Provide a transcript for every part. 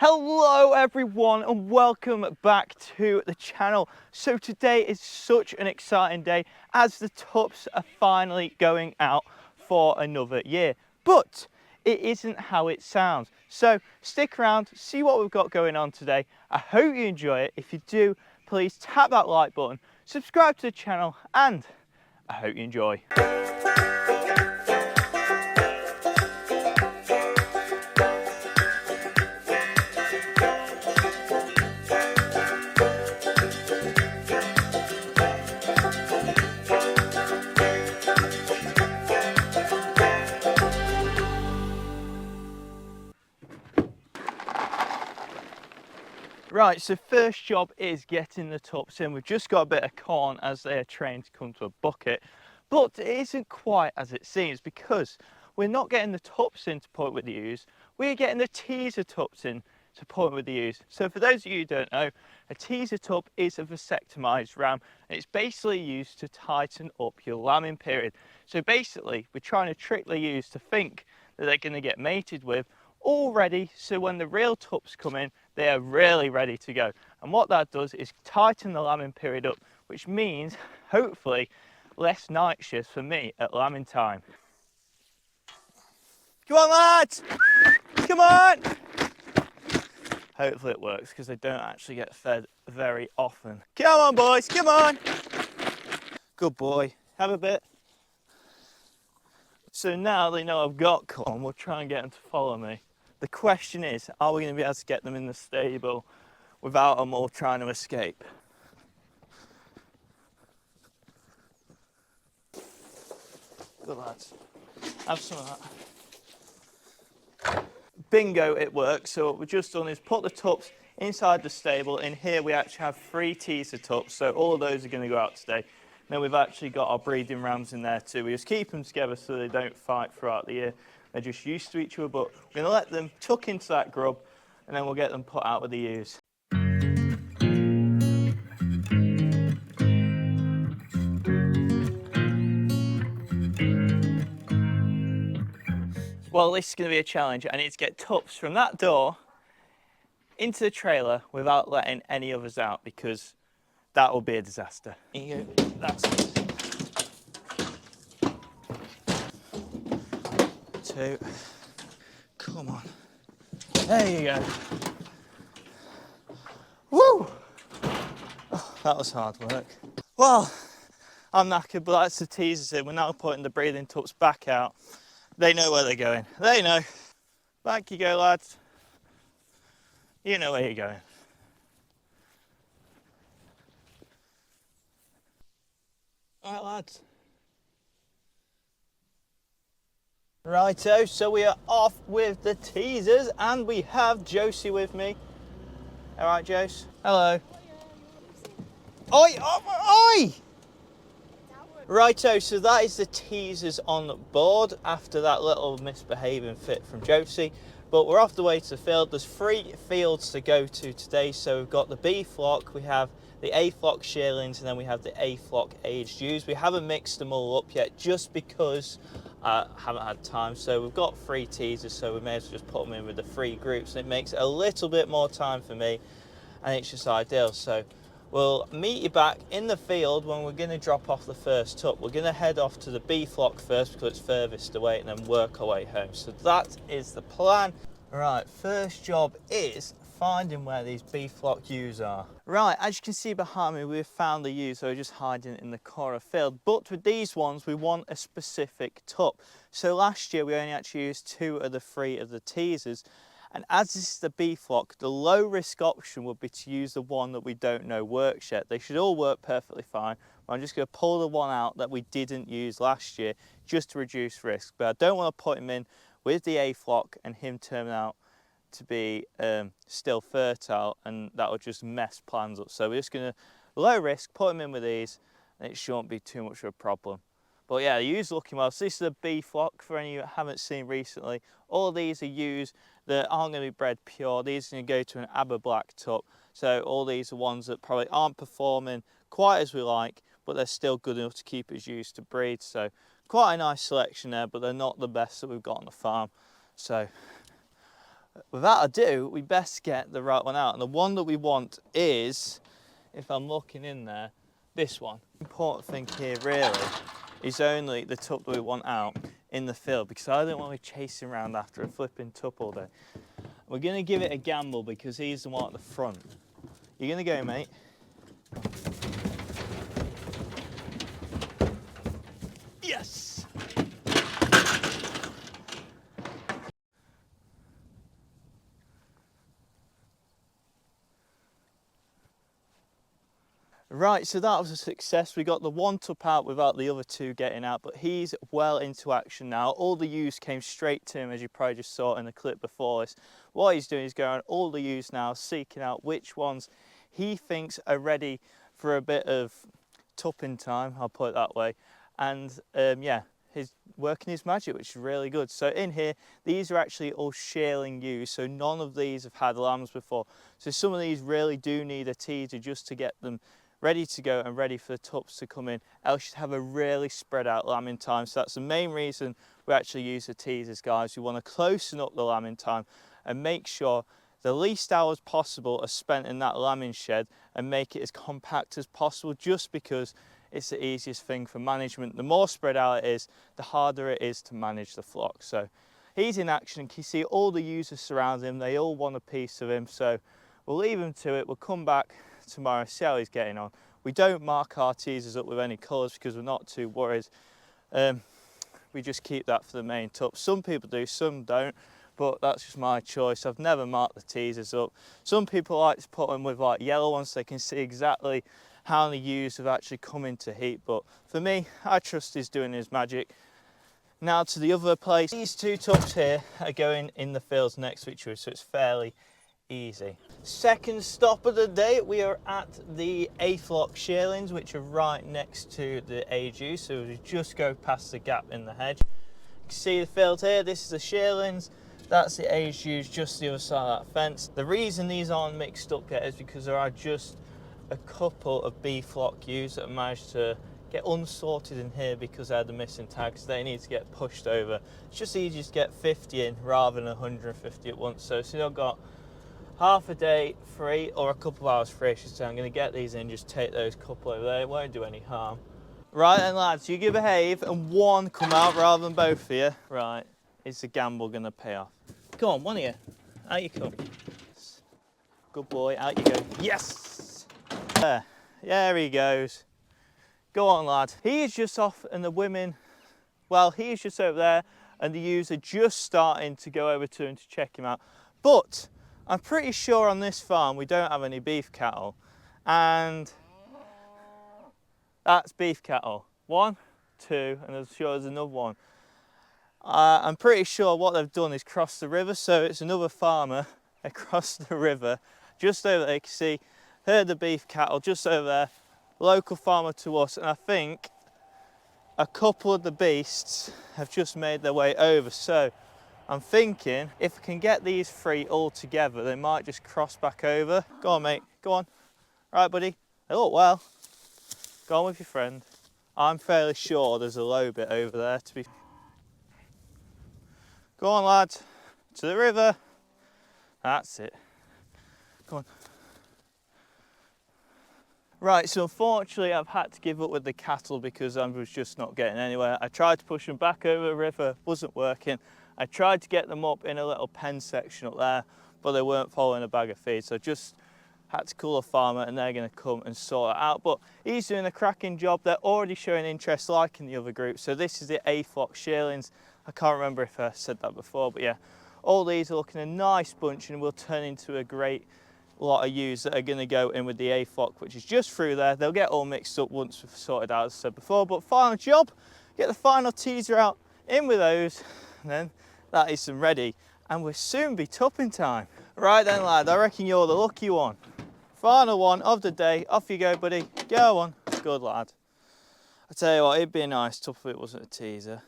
Hello everyone and welcome back to the channel. So today is such an exciting day as the tups are finally going out for another year. But it isn't how it sounds. So stick around, see what we've got going on today. I hope you enjoy it. If you do, please tap that like button, subscribe to the channel, and I hope you enjoy. Right, so first job is getting the tups in. We've just got a bit of corn as they are trained to come to a bucket, but it isn't quite as it seems because we're not getting the tups in to point with the ewes, we're getting the teaser tups in to point with the ewes. So for those of you who don't know, a teaser tup is a vasectomized ram, and it's basically used to tighten up your lambing period. So basically, we're trying to trick the ewes to think that they're going to get mated with all ready, so when the real tups come in, they are really ready to go. And what that does is tighten the lambing period up, which means hopefully less night shifts for me at lambing time. Come on lads, come on. Hopefully it works because they don't actually get fed very often. Come on boys, come on. Good boy, have a bit. So now they know I've got corn, we'll try and get them to follow me. The question is, are we going to be able to get them in the stable without them all trying to escape? Good lads. Have some of that. Bingo, it works. So what we've just done is put the tups inside the stable. In here we actually have 3 teaser tups, so all of those are going to go out today. Then we've actually got our breeding rams in there too. We just keep them together so they don't fight throughout the year. They're just used to each other, but we're going to let them tuck into that grub and then we'll get them put out with the ewes. Well, this is going to be a challenge. I need to get tups from that door into the trailer without letting any others out because that will be a disaster. Here you go. That's it. 2. Come on. There you go. Woo! Oh, that was hard work. Well, I'm knackered, but that's the teasers in. We're now putting the breeding tups back out. They know where they're going. They know. Back you go, lads. You know where you're going. All right, lads. Righto, so we are off with the teasers and we have Josie with me. All right, Jose. Hello. Oi, oi! Righto, so that is the teasers on board after that little misbehaving fit from Josie. But we're off the way to the field. There's 3 fields to go to today. So we've got the B flock, we have the A flock shearlings, and then we have the A flock aged ewes. We haven't mixed them all up yet just because I haven't had time. So we've got 3 teasers, so we may as well just put them in with the 3 groups, and it makes it a little bit more time for me, and it's just ideal. So we'll meet you back in the field when we're going to drop off the first tup. We're going to head off to the B flock first because it's furthest away and then work our way home. So that is the plan. Right, first job is finding where these B flock ewes are. Right, as you can see behind me, we've found the ewes, so we're just hiding in the corner field. But with these ones, we want a specific tup. So last year we only actually used 2 of the 3 of the teasers. And as this is the B flock, the low risk option would be to use the one that we don't know works yet. They should all work perfectly fine. I'm just going to pull the one out that we didn't use last year just to reduce risk. But I don't want to put him in with the A flock and him turn out to be still fertile, and that would just mess plans up. So we're just going to low risk, put him in with these, and it shouldn't be too much of a problem. But yeah, the ewes looking well. So this is a B flock for any of you that haven't seen recently. All of these are ewes that aren't going to be bred pure. These are going to go to an Aber Black tup. So all these are ones that probably aren't performing quite as we like, but they're still good enough to keep us used to breed. So quite a nice selection there, but they're not the best that we've got on the farm. So without ado, we best get the right one out. And the one that we want is, if I'm looking in there, this one. The important thing here really is only the tup that we want out in the field, because I don't want to be chasing around after a flipping tup all day. We're going to give it a gamble because he's the one at the front. You're going to go, mate. Yes! Right, so that was a success. We got the one tup out without the other two getting out, but he's well into action now. All the ewes came straight to him, as you probably just saw in the clip before this. What he's doing is going all the ewes now, seeking out which ones he thinks are ready for a bit of tupping time, I'll put it that way. And yeah, he's working his magic, which is really good. So in here, these are actually all shearling ewes, so none of these have had lambs before. So some of these really do need a teaser just to get them ready to go and ready for the tups to come in, else you'd have a really spread out lambing time. So that's the main reason we actually use the teasers, guys. We want to closen up the lambing time and make sure the least hours possible are spent in that lambing shed and make it as compact as possible, just because it's the easiest thing for management. The more spread out it is, the harder it is to manage the flock. So he's in action. You see all the ewes surrounding him. They all want a piece of him. So we'll leave him to it. We'll come back tomorrow, see how he's getting on. We don't mark our teasers up with any colours because we're not too worried. We just keep that for the main tup. Some people do, some don't, but that's just my choice. I've never marked the teasers up. Some people like to put them with like yellow ones so they can see exactly how many ewes have actually come into heat, but for me, I trust he's doing his magic. Now to the other place. These two tups here are going in the fields next to each other, so it's fairly easy. Second stop of the day, we are at the A flock shearlings, which are right next to the age. So we just go past the gap in the hedge. You can see the field here. This is the shearlings, that's the age just the other side of that fence. The reason these aren't mixed up yet is because there are just a couple of B flock ewes that have managed to get unsorted in here because they had the missing tags. They need to get pushed over. It's just easier to get 50 in rather than 150 at once. So I've got half a day free, or a couple of hours free, I should say. I'm going to get these in, just take those couple over there. It won't do any harm. Right then, lads, you give behave and one come out rather than both of you. Right, is the gamble going to pay off? Come on, one of you. Out you come. Good boy, out you go. Yes! There he goes. Go on, lad. He is just off and the women, well, he's just over there and the ewes are just starting to go over to him to check him out. But I'm pretty sure on this farm we don't have any beef cattle, and that's beef cattle. 1, 2, and I'm sure there's another one. I'm pretty sure what they've done is cross the river, so it's another farmer across the river, just over there. You can see herd of beef cattle just over there, local farmer to us, and I think a couple of the beasts have just made their way over. So I'm thinking if we can get these three all together, they might just cross back over. Go on, mate, go on. Right, buddy, they look well. Go on with your friend. I'm fairly sure there's a low bit over there to be. Go on, lads, to the river. That's it. Go on. Right, so unfortunately I've had to give up with the cattle because I was just not getting anywhere. I tried to push them back over the river, wasn't working. I tried to get them up in a little pen section up there, but they weren't following a bag of feed. So I just had to call a farmer and they're going to come and sort it out. But he's doing a cracking job. They're already showing interest like in the other group. So this is the A flock shearlings. I can't remember if I said that before, but yeah, all these are looking a nice bunch and will turn into a great lot of ewes that are going to go in with the A flock, which is just through there. They'll get all mixed up once we've sorted out, as I said before. But final job, get the final teaser out, in with those, and then that is them ready, and we'll soon be tupping time. Right then, lad, I reckon you're the lucky one. Final one of the day. Off you go, buddy. Go on. Good lad. I tell you what, it'd be nice tup if it wasn't a teaser.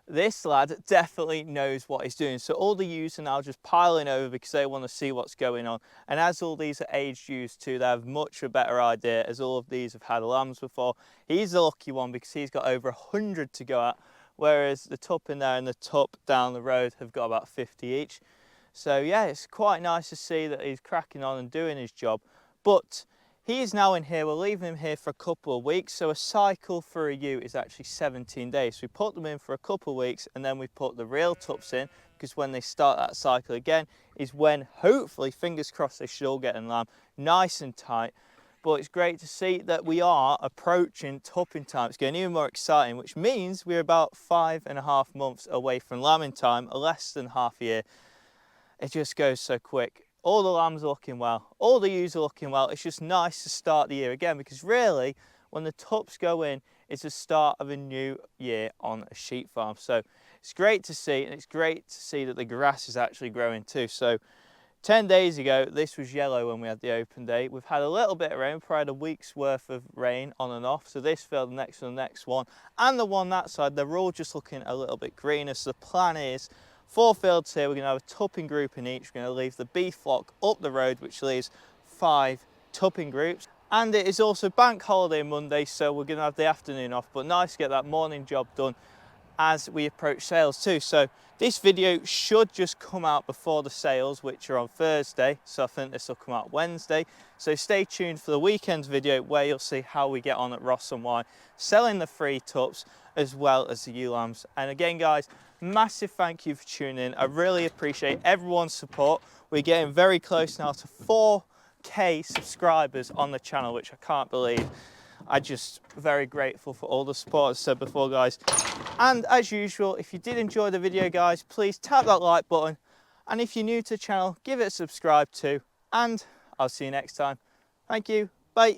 this lad definitely knows what he's doing. So all the ewes are now just piling over because they want to see what's going on. And as all these are aged ewes too, they have much a better idea, as all of these have had lambs before. He's the lucky one because he's got over 100 to go at, whereas the tup in there and the tup down the road have got about 50 each. So yeah, it's quite nice to see that he's cracking on and doing his job. But he is now in here. We're leaving him here for a couple of weeks. So a cycle for a ewe is actually 17 days. So we put them in for a couple of weeks and then we put the real tups in, because when they start that cycle again is when, hopefully, fingers crossed, they should all get in lamb nice and tight. But it's great to see that we are approaching tupping time. It's getting even more exciting, which means we're about 5.5 months away from lambing time, less than half a year. It just goes so quick. All the lambs are looking well, all the ewes are looking well. It's just nice to start the year again, because really when the tups go in, it's the start of a new year on a sheep farm. So it's great to see, and it's great to see that the grass is actually growing too. So 10 days ago, this was yellow when we had the open day. We've had a little bit of rain, probably had a week's worth of rain on and off. So this field, the next one, the next one, and the one that side, they're all just looking a little bit greener. So the plan is 4 fields here. We're going to have a tupping group in each. We're going to leave the beef flock up the road, which leaves 5 tupping groups. And it is also bank holiday Monday, so we're going to have the afternoon off. But nice to get that morning job done as we approach sales too. So this video should just come out before the sales, which are on Thursday. So I think this will come out Wednesday. So stay tuned for the weekend's video, where you'll see how we get on at Ross and Wine, selling the free tups as well as the ewe lambs. And again, guys, massive thank you for tuning in. I really appreciate everyone's support. We're getting very close now to 4K subscribers on the channel, which I can't believe. I'm just very grateful for all the support, as I said before, guys. And as usual, if you did enjoy the video, guys, please tap that like button. And if you're new to the channel, give it a subscribe too. And I'll see you next time. Thank you.